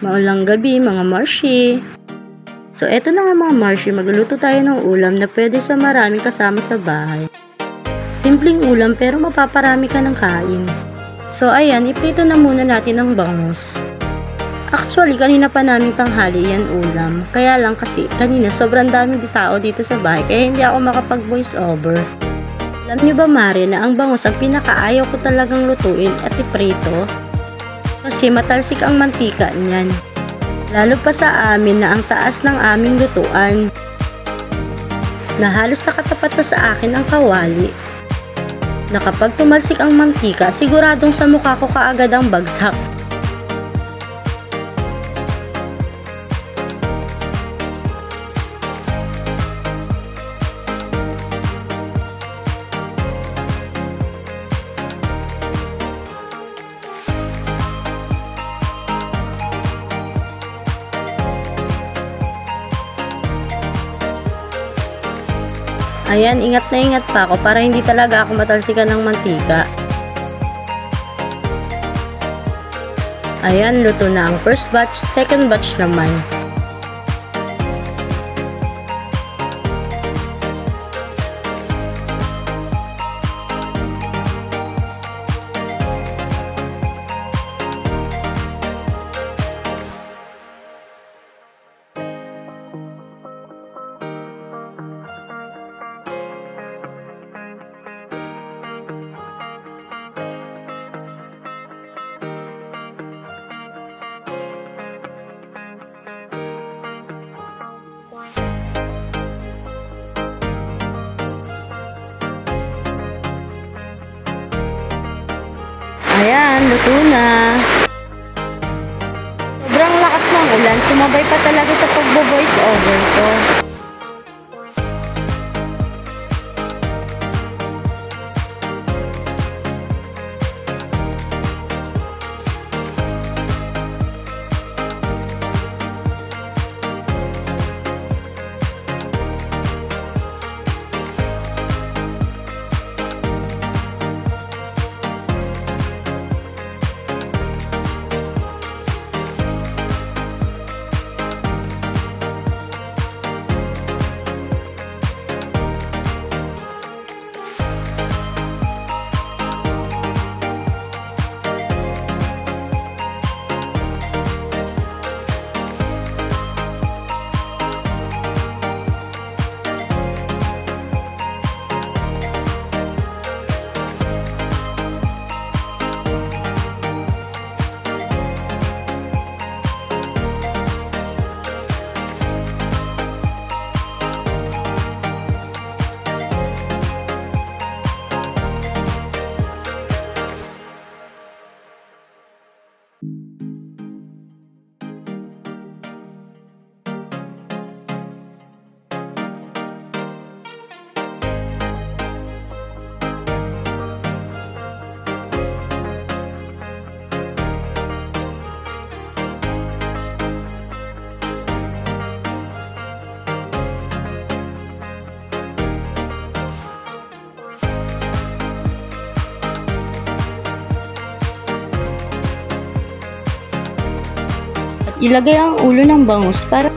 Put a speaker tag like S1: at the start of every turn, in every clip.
S1: Maulang gabi mga Marshi. So eto na nga mga Marshi, magluluto tayo ng ulam na pwede sa maraming kasama sa bahay. Simpleng ulam pero mapaparami ka ng kain. So ayan, iprito na muna natin ang bangus. Actually, kanina pa namin tanghali yan ulam. Kaya lang kasi kanina sobrang daming tao dito sa bahay kaya hindi ako makapag voice over. Alam nyo ba Mare na ang bangus ang pinakaayaw ko talagang lutuin at iprito? Kasi matalsik ang mantika niyan. Lalo pa sa amin na ang taas ng aming lutuan. Na halos nakatapat na sa akin ang kawali. Na kapag tumalsik ang mantika, siguradong sa mukha ko kaagad ang bagsak. Ayan, ingat na ingat pa ako para hindi talaga ako matalsikan ng mantika. Ayan, luto na ang first batch, second batch naman. Ayan, luto na. Sobrang lakas ng ulan, sumabay pa talaga sa pagbo-voice over ko. Ilagay ang ulo ng bangus para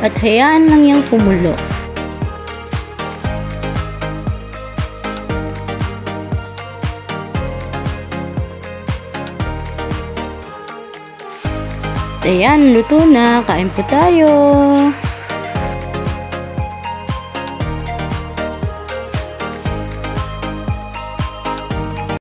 S1: at hayaan lang yung kumulo. Ayan, luto na. Kain po tayo.